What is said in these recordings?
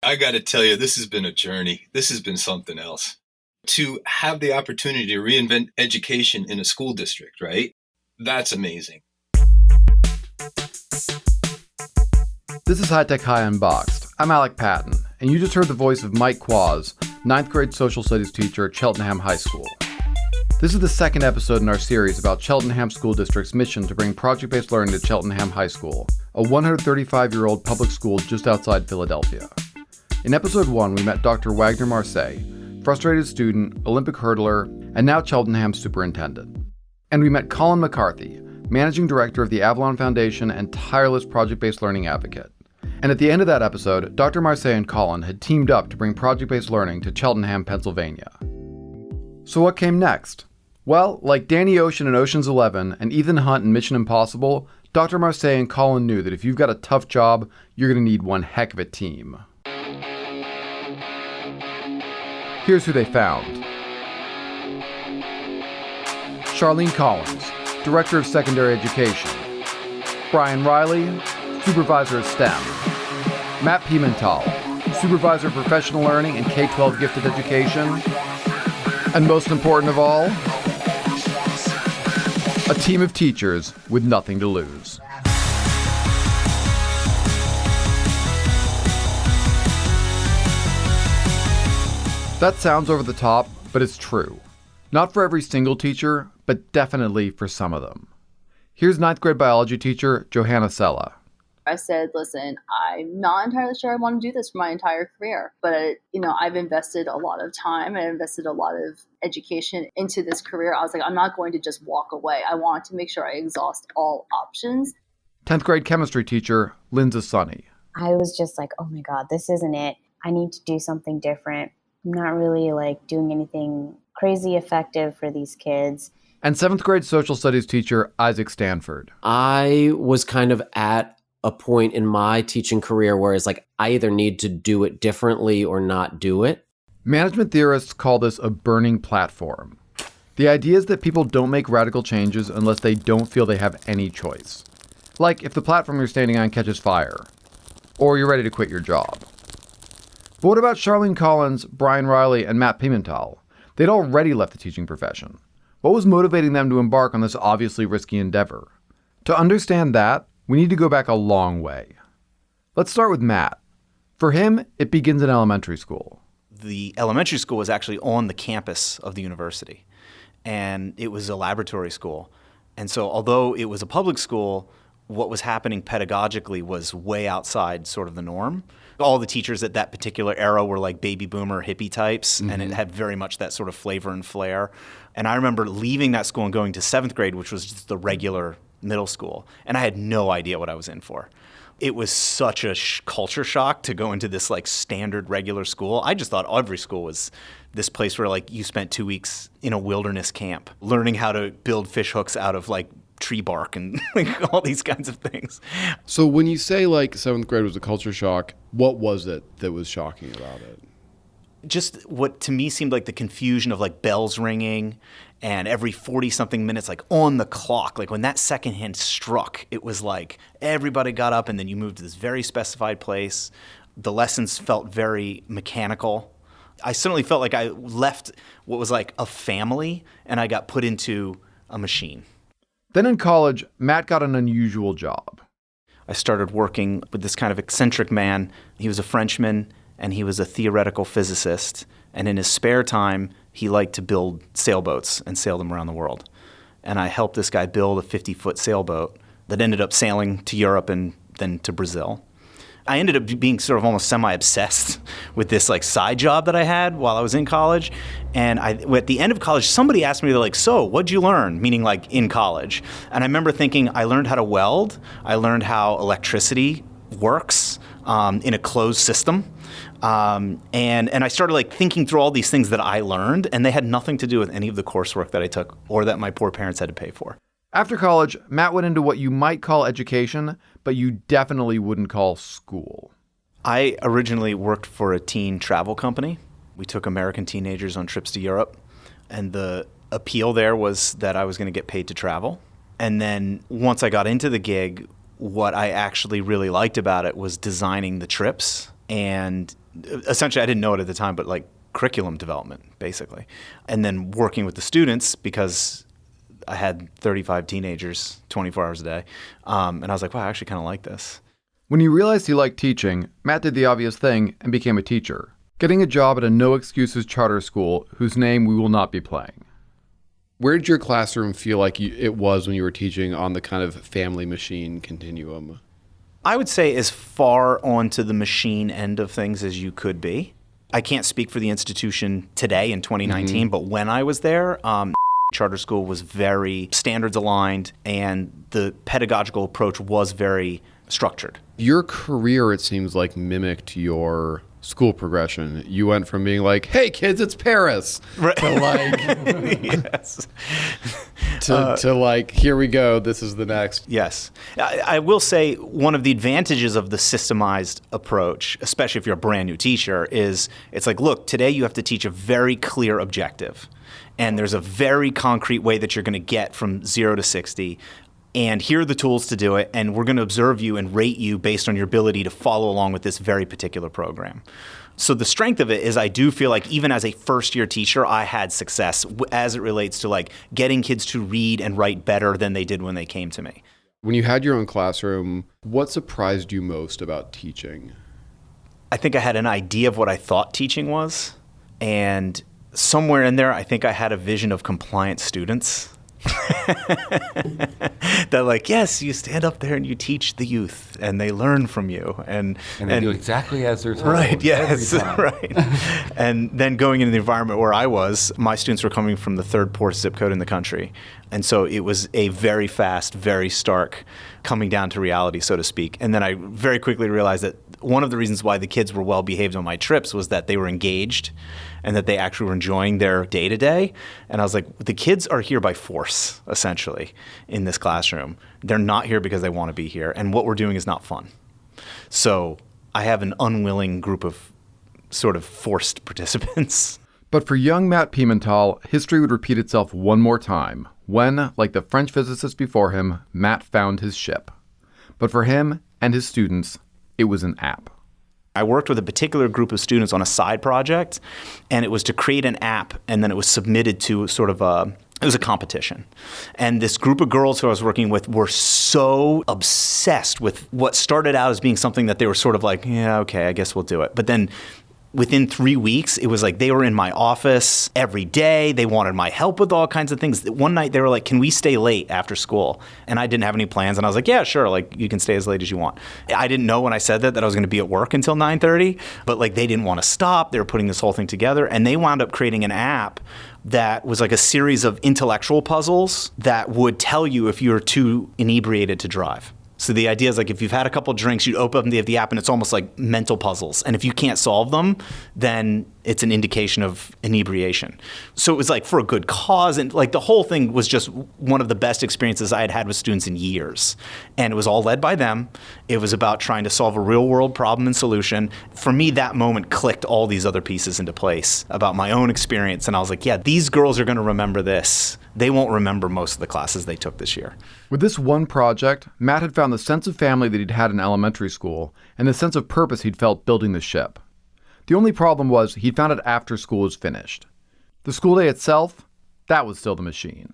I got to tell you, this has been a journey. This has been something else. To have the opportunity to reinvent education in a school district, right? That's amazing. This is High Tech High Unboxed. I'm Alec Patton, and you just heard the voice of Mike Quaz, 9th grade social studies teacher at Cheltenham High School. This is the second episode in our series about Cheltenham School District's mission to bring project-based learning to Cheltenham High School, a 135-year-old public school just outside Philadelphia. In episode 1, we met Dr. Wagner Marseille, frustrated student, Olympic hurdler, and now Cheltenham superintendent. And we met Colin McCarthy, managing director of the Avalon Foundation and tireless project-based learning advocate. And at the end of that episode, Dr. Marseille and Colin had teamed up to bring project-based learning to Cheltenham, Pennsylvania. So what came next? Well, like Danny Ocean in Ocean's 11 and Ethan Hunt in Mission Impossible, Dr. Marseille and Colin knew that if you've got a tough job, you're going to need one heck of a team. Here's who they found. Charlene Collins, Director of Secondary Education. Brian Riley, Supervisor of STEM. Matt Pimental, Supervisor of Professional Learning and K-12 Gifted Education. And most important of all, a team of teachers with nothing to lose. That sounds over the top, but it's true. Not for every single teacher, but definitely for some of them. Here's 9th grade biology teacher Johanna Sella. I said, listen, I'm not entirely sure I want to do this for my entire career, but I've invested a lot of time and invested a lot of education into this career. I was like, I'm not going to just walk away. I want to make sure I exhaust all options. 10th grade chemistry teacher Linda Sunny. I was just like, oh my God, this isn't it. I need to do something different. I'm not really doing anything crazy effective for these kids. And 7th grade social studies teacher Isaac Stanford. I was kind of at a point in my teaching career where it's like, I either need to do it differently or not do it. Management theorists call this a burning platform. The idea is that people don't make radical changes unless they don't feel they have any choice. Like if the platform you're standing on catches fire, or you're ready to quit your job. But what about Charlene Collins, Brian Riley, and Matt Pimental? They'd already left the teaching profession. What was motivating them to embark on this obviously risky endeavor? To understand that, we need to go back a long way. Let's start with Matt. For him, it begins in elementary school. The elementary school was actually on the campus of the university, and it was a laboratory school. And so although it was a public school, what was happening pedagogically was way outside sort of the norm. All the teachers at that particular era were like baby boomer hippie types, and it had very much that sort of flavor and flair. And I remember leaving that school and going to 7th grade, which was just the regular middle school, and I had no idea what I was in for. It was such a culture shock to go into this standard regular school. I just thought every school was this place where you spent 2 weeks in a wilderness camp learning how to build fish hooks out of tree bark and all these kinds of things. So when you say 7th grade was a culture shock, what was it that was shocking about it? Just what to me seemed like the confusion of bells ringing and every 40-something minutes on the clock. When that second hand struck, it was everybody got up and then you moved to this very specified place. The lessons felt very mechanical. I suddenly felt like I left what was a family and I got put into a machine. Then in college, Matt got an unusual job. I started working with this kind of eccentric man. He was a Frenchman, and he was a theoretical physicist. And in his spare time, he liked to build sailboats and sail them around the world. And I helped this guy build a 50-foot sailboat that ended up sailing to Europe and then to Brazil. I ended up being sort of almost semi-obsessed with this side job that I had while I was in college. And at the end of college, somebody asked me, so what'd you learn? Meaning in college. And I remember thinking, I learned how to weld. I learned how electricity works in a closed system. And I started thinking through all these things that I learned, and they had nothing to do with any of the coursework that I took or that my poor parents had to pay for. After college, Matt went into what you might call education, but you definitely wouldn't call school. I originally worked for a teen travel company. We took American teenagers on trips to Europe, and the appeal there was that I was going to get paid to travel. And then once I got into the gig, what I actually really liked about it was designing the trips and essentially, I didn't know it at the time, but like curriculum development, basically. And then working with the students, because I had 35 teenagers 24 hours a day. And I was like, wow, I actually kind of like this. When he realized he liked teaching, Matt did the obvious thing and became a teacher, getting a job at a no-excuses charter school whose name we will not be playing. Where did your classroom feel like it was when you were teaching on the kind of family machine continuum? I would say as far onto the machine end of things as you could be. I can't speak for the institution today in 2019, but when I was there, charter school was very standards aligned and the pedagogical approach was very structured. Your career, it seems like, mimicked your school progression. You went from being like, hey kids, it's Paris, right, to like, yes, to like, here we go, this is the next. Yes. I will say one of the advantages of the systemized approach, especially if you're a brand new teacher, is it's like, look, today you have to teach a very clear objective. And there's a very concrete way that you're going to get from 0 to 60. And here are the tools to do it. And we're going to observe you and rate you based on your ability to follow along with this very particular program. So the strength of it is I do feel like even as a first-year teacher, I had success as it relates to like getting kids to read and write better than they did when they came to me. When you had your own classroom, what surprised you most about teaching? I think I had an idea of what I thought teaching was. And somewhere in there, I think I had a vision of compliant students. That like, yes, you stand up there and you teach the youth and they learn from you. And they do exactly as they're told. Right, yes, right. And then going into the environment where I was, my students were coming from the third poorest zip code in the country. And so it was a very fast, very stark coming down to reality, so to speak. And then I very quickly realized that one of the reasons why the kids were well behaved on my trips was that they were engaged and that they actually were enjoying their day-to-day. And I was like, the kids are here by force, essentially, in this classroom. They're not here because they want to be here. And what we're doing is not fun. So I have an unwilling group of sort of forced participants. But for young Matt Pimental, history would repeat itself one more time when, like the French physicist before him, Matt found his ship. But for him and his students, it was an app. I worked with a particular group of students on a side project, and it was to create an app, and then it was submitted to sort of it was a competition. And this group of girls who I was working with were so obsessed with what started out as being something that they were sort of like, yeah, okay, I guess we'll do it. But then within 3 weeks, it was like they were in my office every day. They wanted my help with all kinds of things. One night they were like, can we stay late after school? And I didn't have any plans. And I was like, yeah, sure. Like you can stay as late as you want. I didn't know when I said that I was going to be at work until 9:30, but like they didn't want to stop. They were putting this whole thing together. And they wound up creating an app that was like a series of intellectual puzzles that would tell you if you're too inebriated to drive. So the idea is like if you've had a couple drinks, you'd open up the app and it's almost like mental puzzles. And if you can't solve them, then it's an indication of inebriation. So it was like for a good cause. And like the whole thing was just one of the best experiences I had had with students in years. And it was all led by them. It was about trying to solve a real world problem and solution. For me, that moment clicked all these other pieces into place about my own experience. And I was like, yeah, these girls are going to remember this. They won't remember most of the classes they took this year. With this one project, Matt had found the sense of family that he'd had in elementary school and the sense of purpose he'd felt building the ship. The only problem was he'd found it after school was finished. The school day itself, that was still the machine.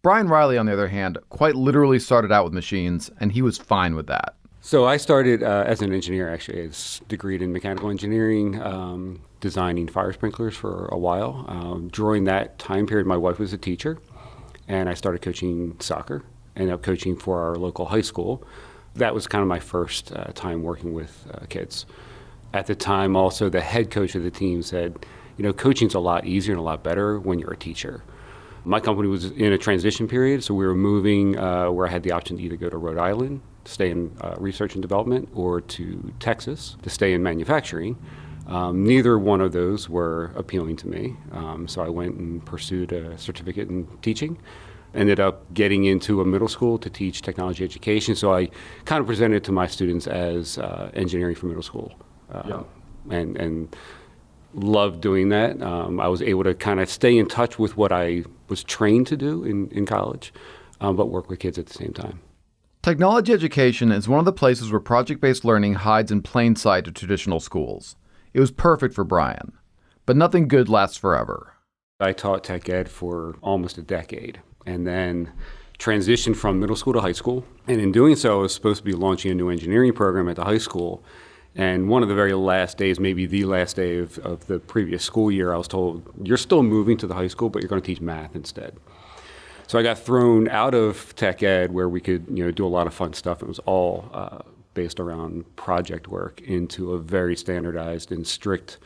Brian Riley, on the other hand, quite literally started out with machines, and he was fine with that. So I started as an engineer, actually. I was degreed in mechanical engineering, designing fire sprinklers for a while. During that time period, my wife was a teacher, and I started coaching soccer, ended up coaching for our local high school. That was kind of my first time working with kids. At the time, also, the head coach of the team said, you know, coaching's a lot easier and a lot better when you're a teacher. My company was in a transition period, so we were moving where I had the option to either go to Rhode Island, to stay in research and development, or to Texas, to stay in manufacturing. Neither one of those were appealing to me, so I went and pursued a certificate in teaching. Ended up getting into a middle school to teach technology education, so I kind of presented to my students as engineering for middle school. And loved doing that. I was able to kind of stay in touch with what I was trained to do in college, but work with kids at the same time. Technology education is one of the places where project-based learning hides in plain sight of traditional schools. It was perfect for Brian. But nothing good lasts forever. I taught tech ed for almost a decade and then transitioned from middle school to high school. And in doing so, I was supposed to be launching a new engineering program at the high school. And one of the very last days, maybe the last day of the previous school year, I was told, you're still moving to the high school, but you're going to teach math instead. So I got thrown out of tech ed where we could do a lot of fun stuff. It was all based around project work into a very standardized and strict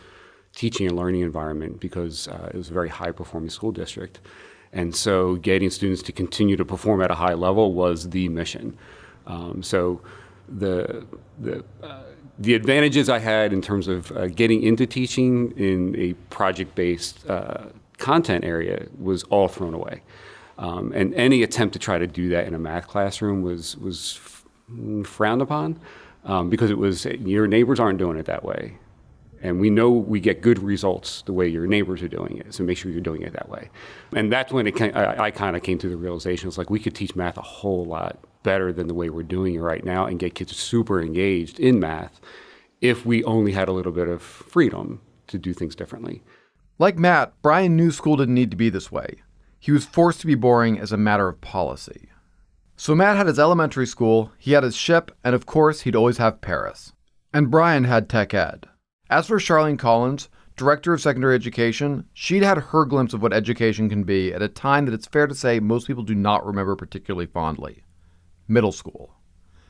teaching and learning environment because it was a very high-performing school district. And so getting students to continue to perform at a high level was the mission. So the advantages I had in terms of getting into teaching in a project-based content area was all thrown away. And any attempt to try to do that in a math classroom was frowned upon because it was, your neighbors aren't doing it that way. And we know we get good results the way your neighbors are doing it, so make sure you're doing it that way. And that's when I kind of came to the realization, it's like we could teach math a whole lot better than the way we're doing it right now and get kids super engaged in math if we only had a little bit of freedom to do things differently. Like Matt, Brian knew school didn't need to be this way. He was forced to be boring as a matter of policy. So Matt had his elementary school, he had his ship, and of course he'd always have Paris. And Brian had tech ed. As for Charlene Collins, director of secondary education, she'd had her glimpse of what education can be at a time that it's fair to say most people do not remember particularly fondly. Middle school.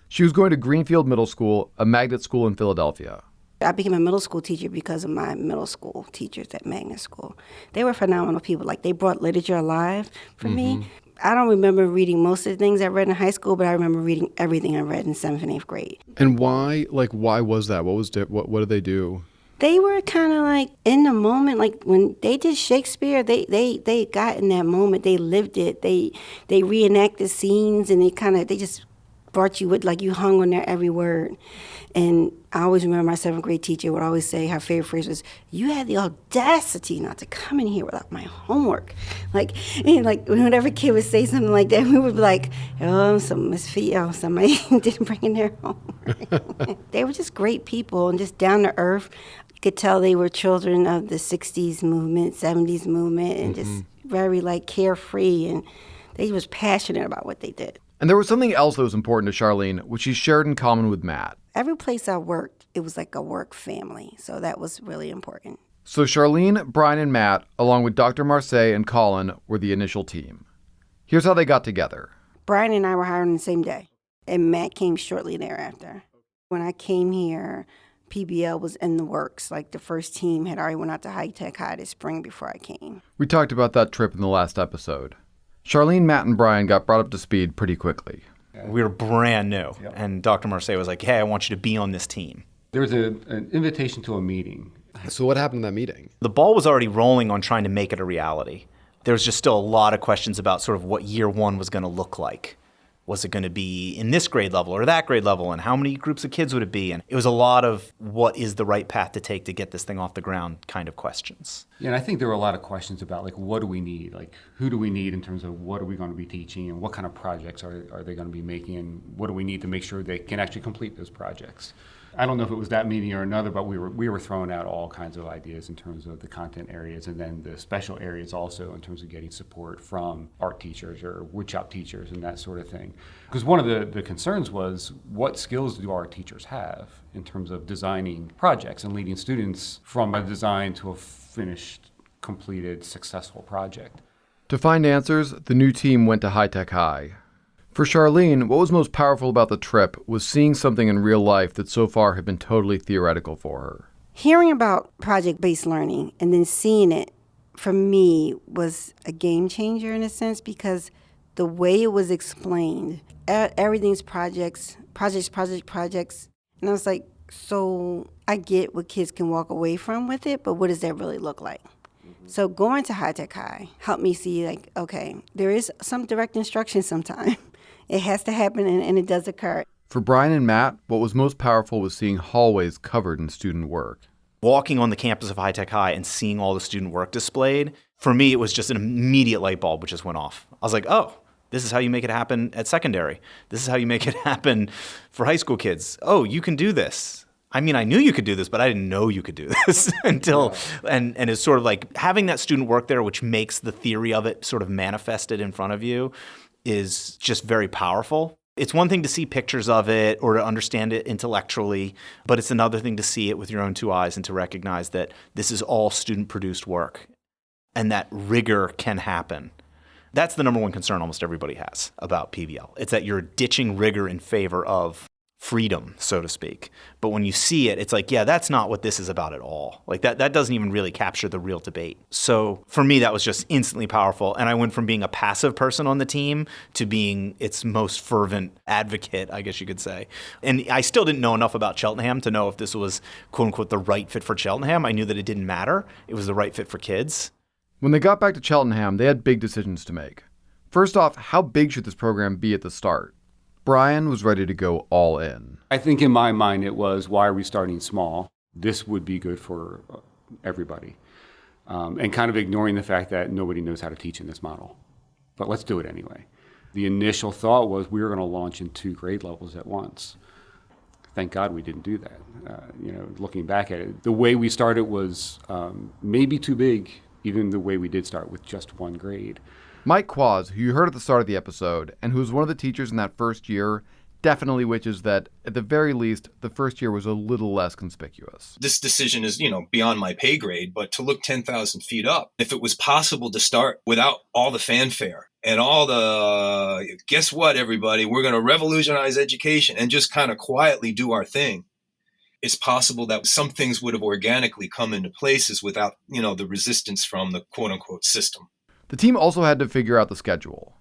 She was going to Greenfield Middle School, a magnet school in Philadelphia. I became a middle school teacher because of my middle school teachers at magnet school. They were phenomenal people. Like, they brought literature alive for me. I don't remember reading most of the things I read in high school, but I remember reading everything I read in 7th and 8th grade. And why was that? What did they do? They were kind of like in the moment, like when they did Shakespeare, they got in that moment, they lived it, they reenacted scenes, and they just brought you with, like, you hung on their every word. And I always remember my 7th grade teacher would always say, her favorite phrase was, "You had the audacity not to come in here without my homework." Like whenever kid would say something like that, we would be like, "Oh, somebody didn't bring in their homework." They were just great people and just down to earth. You could tell they were children of the 60s movement, 70s movement, and just very, like, carefree, and they was passionate about what they did. And there was something else that was important to Charlene, which she shared in common with Matt. Every place I worked, it was like a work family, so that was really important. So Charlene, Brian, and Matt, along with Dr. Marseille and Colin, were the initial team. Here's how they got together. Brian and I were hired on the same day, and Matt came shortly thereafter. When I came here, PBL was in the works. Like, the first team had already went out to High Tech High this spring before I came. We talked about that trip in the last episode. Charlene, Matt, and Brian got brought up to speed pretty quickly. We were brand new, and Dr. Marseille was like, "Hey, I want you to be on this team." There was an invitation to a meeting. So what happened in that meeting? The ball was already rolling on trying to make it a reality. There was just still a lot of questions about sort of what year one was going to look like. Was it going to be in this grade level or that grade level, and how many groups of kids would it be? And it was a lot of what is the right path to take to get this thing off the ground kind of questions. Yeah, and I think there were a lot of questions about, like, what do we need? Like, who do we need in terms of what are we going to be teaching, and what kind of projects are they going to be making, and what do we need to make sure they can actually complete those projects? I don't know if it was that meeting or another, but we were throwing out all kinds of ideas in terms of the content areas and then the special areas also in terms of getting support from art teachers or woodshop teachers and that sort of thing. Because one of the concerns was, what skills do our teachers have in terms of designing projects and leading students from a design to a finished, completed, successful project? To find answers, the new team went to High Tech High. For Charlene, what was most powerful about the trip was seeing something in real life that so far had been totally theoretical for her. Hearing about project-based learning and then seeing it, for me, was a game changer in a sense, because the way it was explained, everything's projects. And I was like, so I get what kids can walk away from with it, but what does that really look like? So going to High Tech High helped me see, like, okay, there is some direct instruction sometimes. It has to happen, and it does occur. For Brian and Matt, what was most powerful was seeing hallways covered in student work. Walking on the campus of High Tech High and seeing all the student work displayed, for me, it was just an immediate light bulb which just went off. I was like, oh, this is how you make it happen at secondary. This is how you make it happen for high school kids. Oh, you can do this. I mean, I knew you could do this, but I didn't know you could do this until, and it's sort of like having that student work there, which makes the theory of it sort of manifested in front of you, is just very powerful. It's one thing to see pictures of it or to understand it intellectually, but it's another thing to see it with your own two eyes and to recognize that this is all student-produced work and that rigor can happen. That's the number one concern almost everybody has about PBL. It's that you're ditching rigor in favor of freedom, so to speak. But when you see it, it's like, yeah, that's not what this is about at all. Like that doesn't even really capture the real debate. So for me, that was just instantly powerful. And I went from being a passive person on the team to being its most fervent advocate, I guess you could say. And I still didn't know enough about Cheltenham to know if this was, quote unquote, the right fit for Cheltenham. I knew that it didn't matter. It was the right fit for kids. When they got back to Cheltenham, they had big decisions to make. First off, how big should this program be at the start? Brian was ready to go all in. I think in my mind it was, why are we starting small? This would be good for everybody. And kind of ignoring the fact that nobody knows how to teach in this model. But let's do it anyway. The initial thought was we were going to launch in 2 grade levels at once. Thank God we didn't do that. Looking back at it, the way we started was maybe too big, even the way we did start with just 1 grade. Mike Quaz, who you heard at the start of the episode, and who was one of the teachers in that first year, definitely wishes that, at the very least, the first year was a little less conspicuous. This decision is, beyond my pay grade, but to look 10,000 feet up, if it was possible to start without all the fanfare and all the, guess what, everybody, we're going to revolutionize education and just kind of quietly do our thing. It's possible that some things would have organically come into places without, the resistance from the quote unquote system. The team also had to figure out the schedule.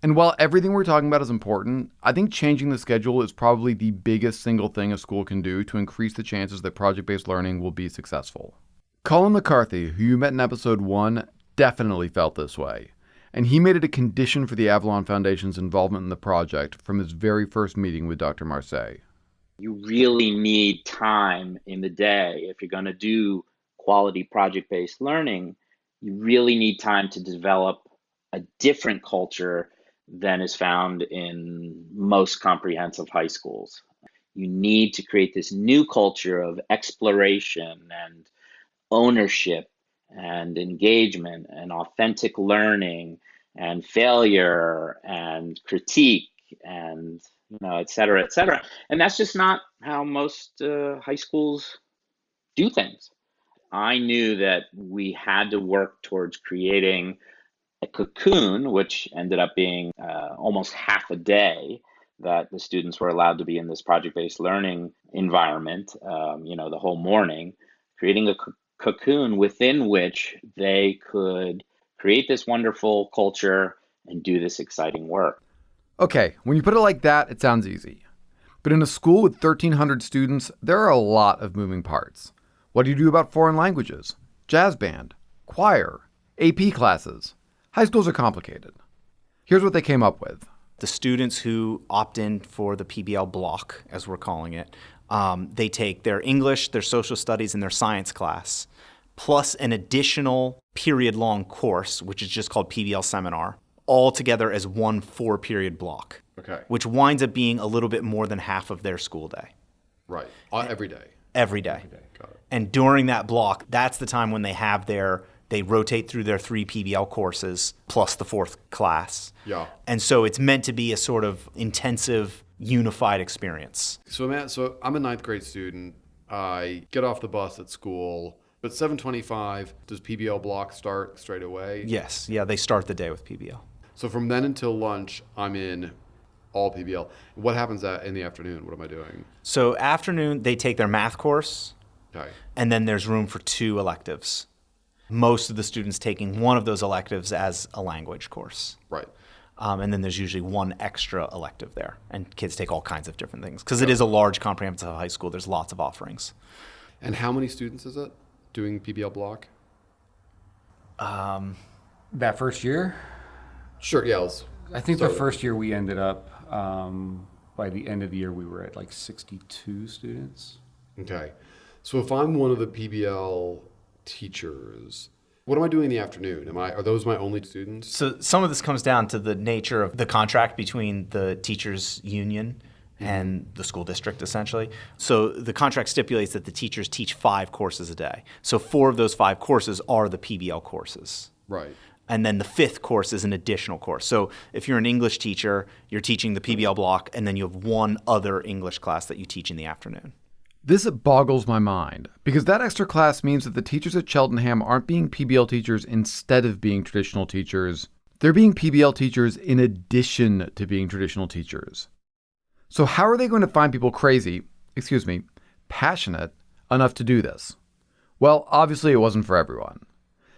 And while everything we're talking about is important, I think changing the schedule is probably the biggest single thing a school can do to increase the chances that project-based learning will be successful. Colin McCarthy, who you met in episode 1, definitely felt this way. And he made it a condition for the Avalon Foundation's involvement in the project from his very first meeting with Dr. Marseille. You really need time in the day. If you're going to do quality project-based learning, you really need time to develop a different culture than is found in most comprehensive high schools. You need to create this new culture of exploration and ownership and engagement and authentic learning and failure and critique and et cetera, et cetera. And that's just not how most high schools do things. I knew that we had to work towards creating a cocoon, which ended up being almost half a day that the students were allowed to be in this project-based learning environment, the whole morning, creating a cocoon within which they could create this wonderful culture and do this exciting work. Okay, when you put it like that, it sounds easy. But in a school with 1,300 students, there are a lot of moving parts. What do you do about foreign languages, jazz band, choir, AP classes? High schools are complicated. Here's what they came up with. The students who opt in for the PBL block, as we're calling it, they take their English, their social studies, and their science class, plus an additional period-long course, which is just called PBL Seminar, all together as one 4-period block, which winds up being a little bit more than half of their school day. Right. Every day. Every day. Got it. And during that block, that's the time when they rotate through their 3 PBL courses plus the 4th class. Yeah. And so it's meant to be a sort of intensive, unified experience. So I'm a 9th grade student. I get off the bus at school. But 7:25, does PBL block start straight away? Yes. Yeah, they start the day with PBL. So from then until lunch, I'm in all PBL. What happens in the afternoon? What am I doing? So afternoon, they take their math course. Okay. And then there's room for 2 electives. Most of the students taking one of those electives as a language course. Right. And then there's usually 1 extra elective there. And kids take all kinds of different things. Because it is a large comprehensive high school. There's lots of offerings. And how many students is it doing PBL block? That first year? Sure, yeah. I think the first year we ended up, by the end of the year, we were at like 62 students. Okay. So if I'm one of the PBL teachers, what am I doing in the afternoon? Are those my only students? So some of this comes down to the nature of the contract between the teachers union and the school district, essentially. So the contract stipulates that the teachers teach 5 courses a day. So 4 of those 5 courses are the PBL courses. Right. And then the 5th course is an additional course. So if you're an English teacher, you're teaching the PBL block, and then you have one other English class that you teach in the afternoon. This boggles my mind, because that extra class means that the teachers at Cheltenham aren't being PBL teachers instead of being traditional teachers. They're being PBL teachers in addition to being traditional teachers. So how are they going to find people passionate enough to do this? Well, obviously it wasn't for everyone.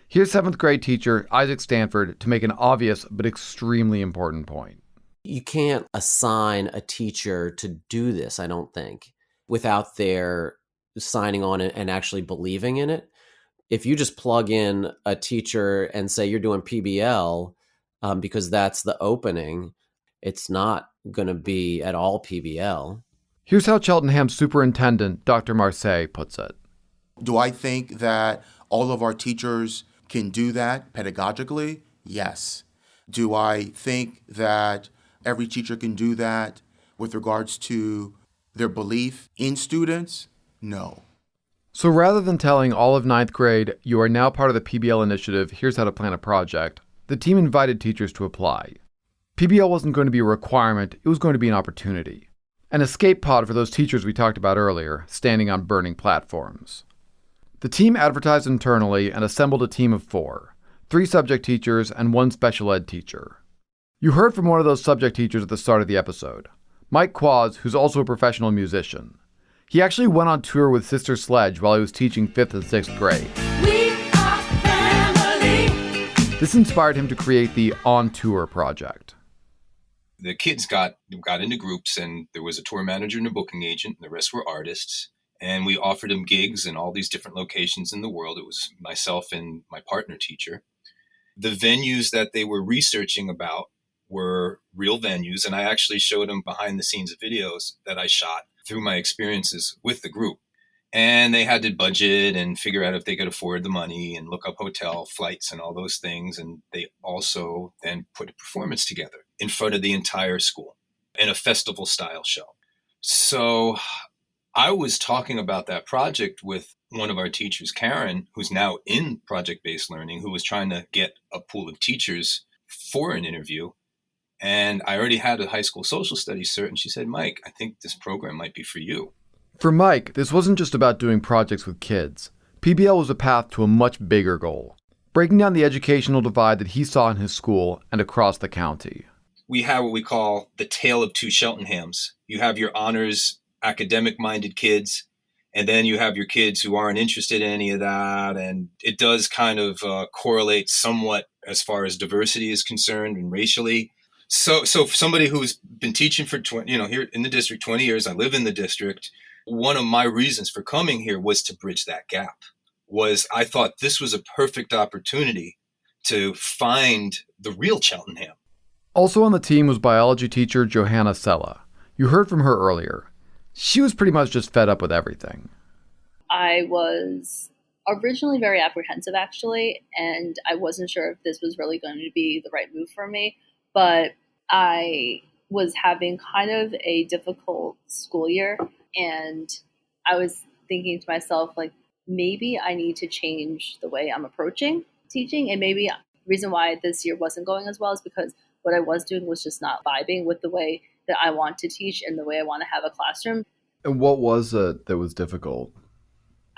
Here's 7th grade teacher Isaac Stanford to make an obvious but extremely important point. You can't assign a teacher to do this, I don't think, without their signing on it and actually believing in it. If you just plug in a teacher and say you're doing PBL because that's the opening, it's not going to be at all PBL. Here's how Cheltenham Superintendent Dr. Marseille puts it. Do I think that all of our teachers can do that pedagogically? Yes. Do I think that every teacher can do that with regards to their belief in students? No. So rather than telling all of 9th grade, you are now part of the PBL initiative, here's how to plan a project, the team invited teachers to apply. PBL wasn't going to be a requirement, it was going to be an opportunity. An escape pod for those teachers we talked about earlier, standing on burning platforms. The team advertised internally and assembled a team of 4, 3 subject teachers and 1 special ed teacher. You heard from one of those subject teachers at the start of the episode, Mike Quaz, who's also a professional musician. He actually went on tour with Sister Sledge while he was teaching 5th and 6th grade. We are family. This inspired him to create the On Tour project. The kids got into groups, and there was a tour manager and a booking agent, and the rest were artists. And we offered them gigs in all these different locations in the world. It was myself and my partner teacher. The venues that they were researching about were real venues, and I actually showed them behind the scenes videos that I shot through my experiences with the group. And they had to budget and figure out if they could afford the money and look up hotel flights and all those things. And they also then put a performance together in front of the entire school in a festival style show. So I was talking about that project with one of our teachers, Karen, who's now in project-based learning, who was trying to get a pool of teachers for an interview. And I already had a high school social studies cert, and she said, Mike, I think this program might be for you. For Mike, this wasn't just about doing projects with kids. PBL was a path to a much bigger goal, breaking down the educational divide that he saw in his school and across the county. We have what we call the tale of 2 Cheltenhams. You have your honors, academic-minded kids, and then you have your kids who aren't interested in any of that. And it does kind of correlate somewhat as far as diversity is concerned and racially. So for somebody who's been teaching for 20, here in the district 20 years, I live in the district. One of my reasons for coming here was to bridge that gap. I thought this was a perfect opportunity to find the real Cheltenham. Also on the team was biology teacher Johanna Sella. You heard from her earlier. She was pretty much just fed up with everything. I was originally very apprehensive, actually, and I wasn't sure if this was really going to be the right move for me. But I was having kind of a difficult school year, and I was thinking to myself, like, maybe I need to change the way I'm approaching teaching. And maybe the reason why this year wasn't going as well is because what I was doing was just not vibing with the way that I want to teach and the way I want to have a classroom. And what was it that was difficult?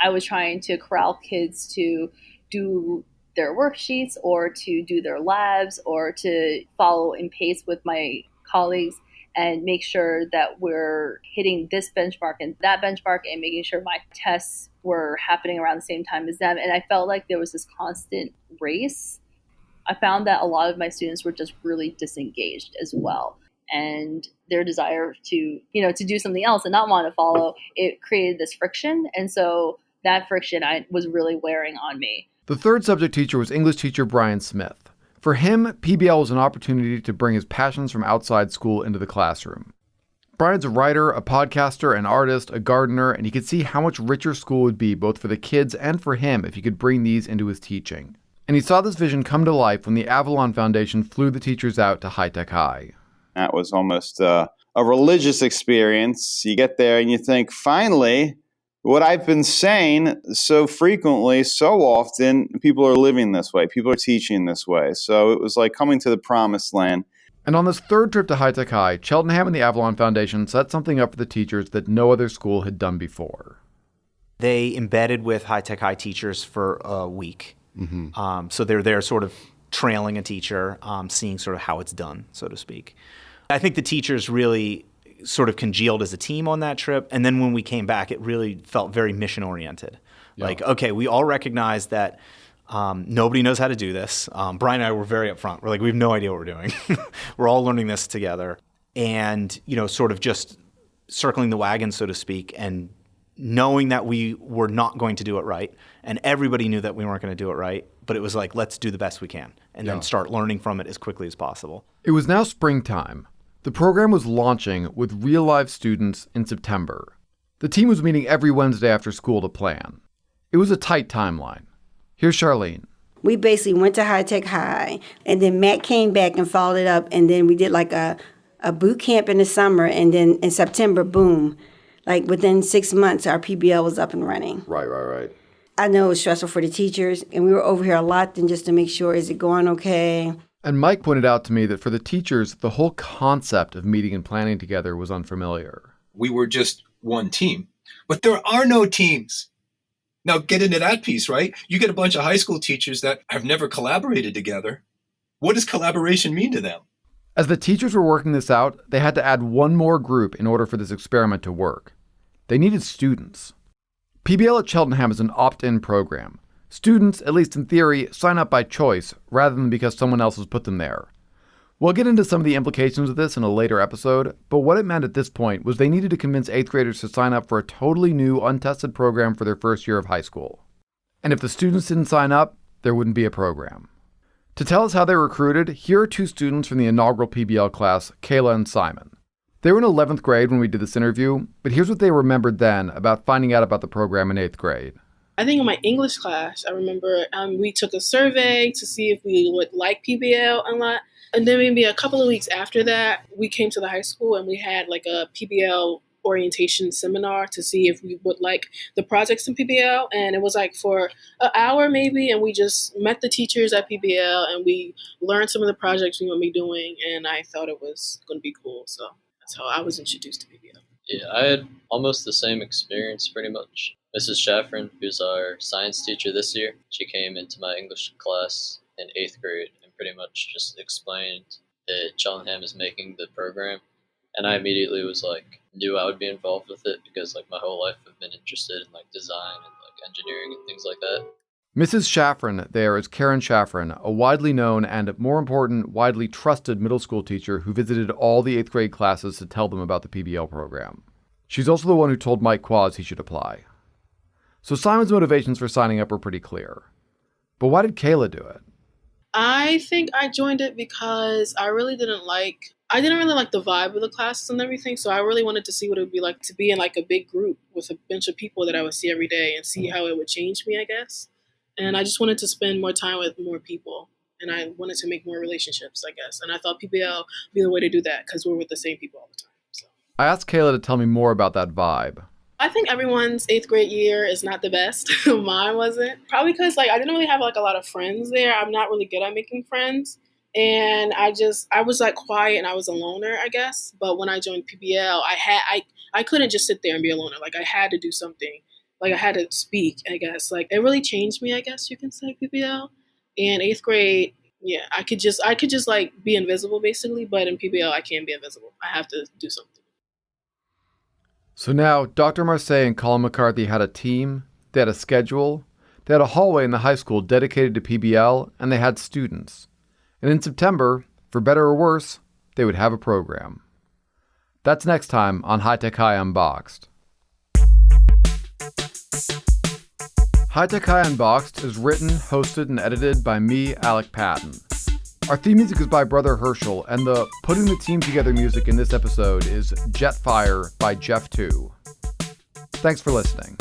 I was trying to corral kids to do their worksheets or to do their labs or to follow in pace with my colleagues and make sure that we're hitting this benchmark and that benchmark and making sure my tests were happening around the same time as them. And I felt like there was this constant race. I found that a lot of my students were just really disengaged as well. And their desire to do something else and not want to follow, it created this friction. And so that friction was really wearing on me. The third subject teacher was English teacher Brian Smith. For him, PBL was an opportunity to bring his passions from outside school into the classroom. Brian's a writer, a podcaster, an artist, a gardener, and he could see how much richer school would be both for the kids and for him if he could bring these into his teaching. And he saw this vision come to life when the Avalon Foundation flew the teachers out to High Tech High. That was almost a a religious experience. You get there and you think, finally, what I've been saying so frequently, so often, people are living this way. People are teaching this way. So it was like coming to the promised land. And on this third trip to High Tech High, Cheltenham and the Avalon Foundation set something up for the teachers that no other school had done before. They embedded with High Tech High teachers for a week. So they're there sort of trailing a teacher, seeing sort of how it's done, so to speak. I think the teachers really sort of congealed as a team on that trip. And then when we came back, it really felt very mission-oriented. Yeah. Like, okay, we all recognize that nobody knows how to do this. Brian and I were very upfront. We're like, we have no idea what we're doing. We're all learning this together. And, sort of just circling the wagon, so to speak, and knowing that we were not going to do it right. And everybody knew that we weren't going to do it right. But it was like, let's do the best we can and then start learning from it as quickly as possible. It was now springtime. The program was launching with real-life students in September. The team was meeting every Wednesday after school to plan. It was a tight timeline. Here's Charlene. We basically went to High Tech High, and then Matt came back and followed it up, and then we did like a boot camp in the summer, and then in September, boom. Like within 6 months, our PBL was up and running. Right. I know it was stressful for the teachers, and we were over here a lot then just to make sure, is it going okay? And Mike pointed out to me that for the teachers, the whole concept of meeting and planning together was unfamiliar. We were just one team, but there are no teams. Now get into that piece, right? You get a bunch of high school teachers that have never collaborated together. What does collaboration mean to them? As the teachers were working this out, they had to add one more group in order for this experiment to work. They needed students. PBL at Cheltenham is an opt-in program. Students, at least in theory, sign up by choice rather than because someone else has put them there. We'll get into some of the implications of this in a later episode, but what it meant at this point was they needed to convince 8th graders to sign up for a totally new, untested program for their first year of high school. And if the students didn't sign up, there wouldn't be a program. To tell us how they were recruited, here are two students from the inaugural PBL class, Kayla and Simon. They were in 11th grade when we did this interview, but here's what they remembered then about finding out about the program in 8th grade. I think in my English class, I remember we took a survey to see if we would like PBL a lot. And then maybe a couple of weeks after that, we came to the high school and we had like a PBL orientation seminar to see if we would like the projects in PBL. And it was like for an hour maybe, and we just met the teachers at PBL and we learned some of the projects we were going to be doing. And I thought it was going to be cool. So that's how I was introduced to PBL. Yeah, I had almost the same experience pretty much. Mrs. Shaffrin, who's our science teacher this year, she came into my English class in 8th grade and pretty much just explained that Cheltenham is making the program. And I immediately was like, knew I would be involved with it because like my whole life I've been interested in like design and like engineering and things like that. Mrs. Shaffrin there is Karen Shaffrin, a widely known and, more important, widely trusted middle school teacher who visited all the 8th grade classes to tell them about the PBL program. She's also the one who told Mike Quaz he should apply. So Simon's motivations for signing up were pretty clear. But why did Kayla do it? I think I joined it because I didn't really like the vibe of the classes and everything. So I really wanted to see what it would be like to be in like a big group with a bunch of people that I would see every day and see how it would change me, I guess. And I just wanted to spend more time with more people. And I wanted to make more relationships, I guess. And I thought PBL would be the way to do that because we're with the same people all the time. So I asked Kayla to tell me more about that vibe. I think everyone's 8th grade year is not the best. Mine wasn't. Probably because I didn't really have like a lot of friends there. I'm not really good at making friends. And I was like quiet and I was a loner, I guess. But when I joined PBL, I couldn't just sit there and be a loner. Like I had to do something. Like I had to speak, I guess. Like it really changed me, I guess you can say, PBL. And 8th grade, yeah, I could just like be invisible basically. But in PBL, I can't be invisible. I have to do something. So now, Dr. Marseille and Colin McCarthy had a team, they had a schedule, they had a hallway in the high school dedicated to PBL, and they had students. And in September, for better or worse, they would have a program. That's next time on High Tech High Unboxed. High Tech High Unboxed is written, hosted, and edited by me, Alec Patton. Our theme music is by Brother Herschel, and the Putting the Team Together music in this episode is Jetfire by Jeff 2. Thanks for listening.